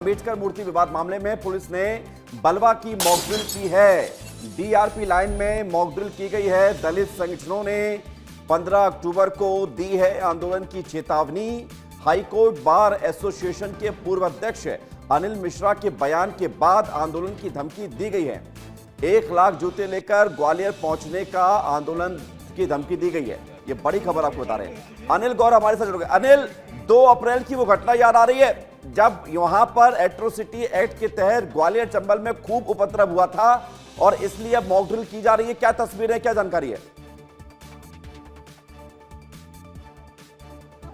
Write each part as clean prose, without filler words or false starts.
अम्बेडकर मूर्ति विवाद मामले में पुलिस ने बलवा की मॉकड्रिल की है। डीआरपी लाइन में मॉकड्रिल की गई है। दलित संगठनों ने 15 अक्टूबर को दी है आंदोलन की चेतावनी। हाईकोर्ट बार एसोसिएशन के पूर्व अध्यक्ष अनिल मिश्रा के बयान के बाद आंदोलन की धमकी दी गई है। 1 लाख जूते लेकर ग्वालियर पहुंचने का आंदोलन की धमकी दी गई है। ये बड़ी खबर आपको बता रहे हैं। अनिल गौर हमारे साथ जुड़ गए। अनिल, 2 अप्रैल की वो घटना याद आ रही है जब यहां पर एट्रोसिटी एक्ट के तहत ग्वालियर चंबल में खूब उपद्रव हुआ था और इसलिए अब मॉकड्रिल की जा रही है। क्या तस्वीर है, क्या जानकारी है?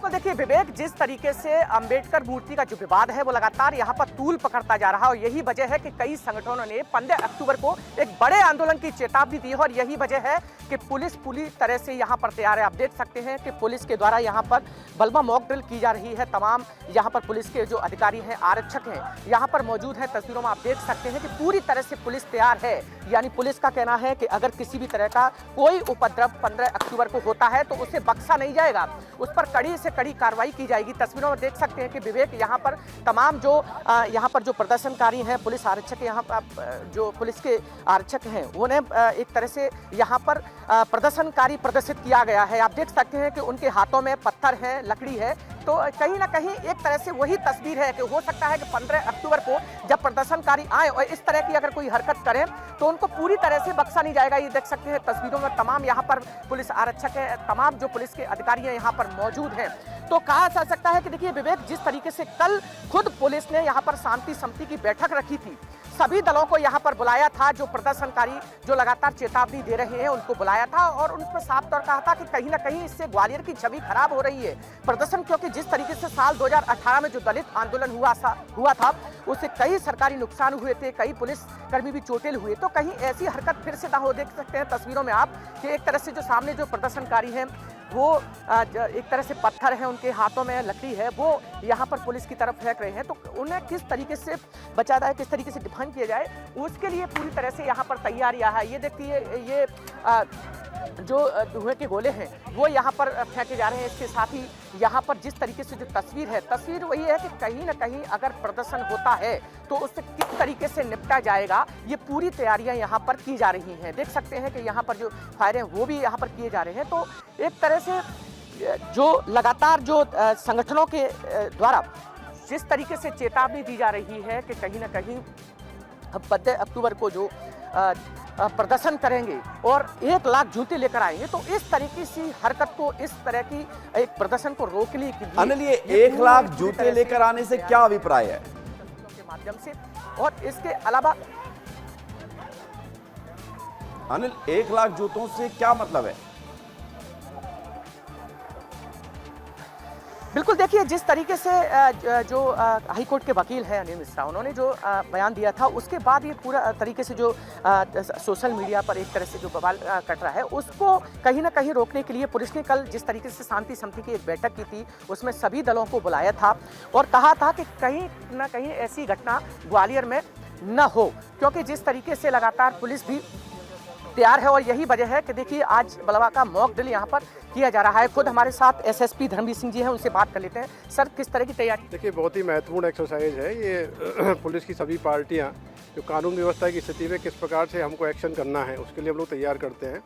तो देखिए विवेक, जिस तरीके से अंबेडकर मूर्ति का जो विवाद है वो लगातार यहाँ पर तूल पकड़ता जा रहा है और यही वजह है कि कई संगठनों ने 15 अक्टूबर को एक बड़े आंदोलन की चेतावनी दी है और यही वजह है कि पुलिस पूरी तरह से यहाँ पर तैयार है। आप देख सकते हैं कि पुलिस के द्वारा यहाँ पर बलवा मॉक ड्रिल की जा रही है। तमाम यहाँ पर पुलिस के जो अधिकारी हैं, आरक्षक हैं, यहाँ पर मौजूद हैं। तस्वीरों में आप देख सकते हैं कि पूरी तरह से पुलिस तैयार है। यानी पुलिस का कहना है कि अगर किसी भी तरह का कोई उपद्रव 15 अक्टूबर को होता है तो उसे बख्शा नहीं जाएगा, उस पर कड़ी से कड़ी कार्रवाई की जाएगी। तस्वीरों में देख सकते हैं कि विवेक, यहाँ पर तमाम जो यहाँ पर जो प्रदर्शनकारी हैं, पुलिस आरक्षक, यहाँ पर जो पुलिस के आरक्षक हैं उन्हें एक तरह से यहाँ पर प्रदर्शनकारी प्रदर्शित किया गया है। आप देख सकते हैं कि उनके हाथों में पत्थर है, लकड़ी है। तो कहीं ना कहीं एक तरह से वही तस्वीर है कि हो सकता है कि 15 अक्टूबर को जब प्रदर्शनकारी आए और इस तरह की अगर कोई हरकत करें तो उनको पूरी तरह से बख्शा नहीं जाएगा। ये देख सकते हैं तस्वीरों में तमाम यहाँ पर पुलिस आरक्षक है, तमाम जो पुलिस के अधिकारी हैं यहाँ पर मौजूद हैं। तो कहा जा सकता है कि देखिए विवेक, जिस तरीके से कल खुद पुलिस ने यहाँ पर शांति समिति की बैठक रखी थी, सभी दलों को यहाँ पर बुलाया था, जो प्रदर्शनकारी जो लगातार चेतावनी दे रहे हैं उनको बुलाया था और उन पर साफ तौर कहा था कि कहीं ना कहीं इससे ग्वालियर की छवि खराब हो रही है। प्रदर्शन क्योंकि जिस तरीके से साल 2018 में जो दलित आंदोलन हुआ था उससे कई सरकारी नुकसान हुए थे, कई पुलिस कर्मी भी चोटिल हुए। तो कहीं ऐसी हरकत फिर से ना हो। देख सकते हैं तस्वीरों में आप कि एक तरह से जो सामने जो प्रदर्शनकारी हैं वो एक तरह से पत्थर है, उनके हाथों में लकड़ी है, वो यहाँ पर पुलिस की तरफ फेंक रहे हैं। तो उन्हें किस तरीके से बचा जाए, किस तरीके से डिफाइन किया जाए, उसके लिए पूरी तरह से यहाँ पर तैयारियां है। ये देखिए, ये जो धुएं के गोले हैं वो यहाँ पर फेंके जा रहे हैं। इसके साथ ही यहाँ पर जिस तरीके से जो तस्वीर वही है कि कहीं ना कहीं अगर प्रदर्शन होता है तो उससे किस तरीके से निपटा जाएगा, ये पूरी तैयारियां यहाँ पर की जा रही हैं। देख सकते हैं कि यहाँ पर जो फायर हैं वो भी यहाँ पर किए जा रहे हैं। तो एक तरह से जो लगातार जो संगठनों के द्वारा जिस तरीके से चेतावनी दी जा रही है कि कहीं ना कहीं 15 अक्टूबर को जो प्रदर्शन करेंगे और 1 लाख जूते लेकर आएंगे, तो इस तरीके की हरकत को, इस तरह की एक प्रदर्शन को रोकने के लिए अनिल, ये 1 लाख जूते लेकर आने से क्या अभिप्राय है के माध्यम से? और इसके अलावा अनिल, 1 लाख जूतों से क्या मतलब है? बिल्कुल, देखिए जिस तरीके से जो हाईकोर्ट के वकील हैं अनिल मिश्रा, उन्होंने जो बयान दिया था उसके बाद ये पूरा तरीके से जो सोशल मीडिया पर एक तरह से जो बवाल कट रहा है उसको कहीं ना कहीं रोकने के लिए पुलिस ने कल जिस तरीके से शांति समिति की एक बैठक की थी उसमें सभी दलों को बुलाया था और कहा था कि कहीं ना कहीं ऐसी घटना ग्वालियर में न हो, क्योंकि जिस तरीके से लगातार पुलिस भी तैयार है और यही वजह है कि देखिए आज बलवा का मॉक ड्रिल यहाँ पर किया जा रहा है। खुद हमारे साथ एसएसपी धर्मवीर सिंह जी हैं, उनसे बात कर लेते हैं। सर, किस तरह की तैयारी? देखिए, बहुत ही महत्वपूर्ण एक्सरसाइज है ये। पुलिस की सभी पार्टियां जो कानून व्यवस्था की स्थिति में किस प्रकार से हमको एक्शन करना है उसके लिए हम लोग तैयार करते हैं।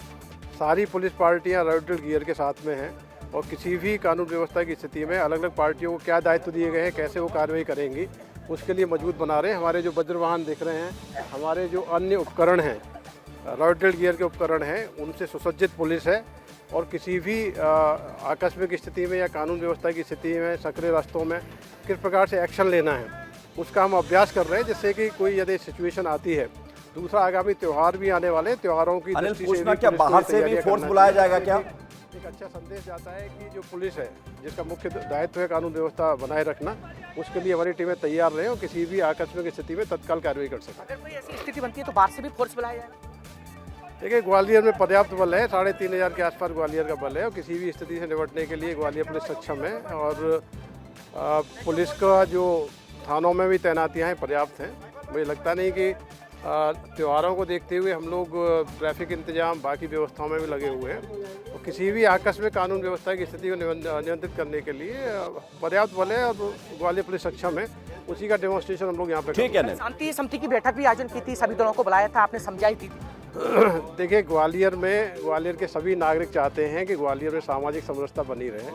सारी पुलिस पार्टियाँ रेड ड्रिल गियर के साथ में हैं और किसी भी कानून व्यवस्था की स्थिति में अलग अलग पार्टियों को क्या दायित्व दिए गए हैं, कैसे वो कार्रवाई करेंगी, उसके लिए मजबूत बना रहे हैं। हमारे जो वज्रवाहन दिख रहे हैं, हमारे जो अन्य उपकरण हैं, रेड ड्रिल गियर के उपकरण हैं, उनसे सुसज्जित पुलिस है और किसी भी आकस्मिक स्थिति में या कानून व्यवस्था की स्थिति में संकरे रास्तों में किस प्रकार से एक्शन लेना है उसका हम अभ्यास कर रहे हैं, जिससे कि कोई यदि सिचुएशन आती है। दूसरा, आगामी त्यौहार भी आने वाले, त्योहारों की दृष्टि से भी क्या बाहर से भी फोर्स बुलाया जाएगा? क्या एक अच्छा संदेश जाता है कि जो पुलिस है जिसका मुख्य दायित्व है कानून व्यवस्था बनाए रखना, उसके लिए हमारी टीमें तैयार रहे और किसी भी आकस्मिक स्थिति में तत्काल कार्रवाई कर सकें। अगर कोई ऐसी स्थिति बनती है तो बाहर से भी फोर्स बुलाया जाएगा? देखिए, ग्वालियर में पर्याप्त बल है, 3500 के आसपास ग्वालियर का बल है और किसी भी स्थिति से निपटने के लिए ग्वालियर पुलिस सक्षम है और पुलिस का जो थानों में भी तैनातियां हैं पर्याप्त हैं। मुझे लगता नहीं कि त्योहारों को देखते हुए हम लोग ट्रैफिक इंतजाम बाकी व्यवस्थाओं में भी लगे हुए हैं और किसी भी आकस्मिक कानून व्यवस्था की स्थिति को नियंत्रित करने के लिए पर्याप्त बल है और ग्वालियर पुलिस सक्षम है। उसी का डेमोन्स्ट्रेशन हम लोग यहाँ पे ठीक है ना। शांति समिति की बैठक भी आयोजन की थी, सभी दलों को बुलाया था, आपने समझाई थी। देखिए, ग्वालियर के सभी नागरिक चाहते हैं कि ग्वालियर में सामाजिक समरसता बनी रहे।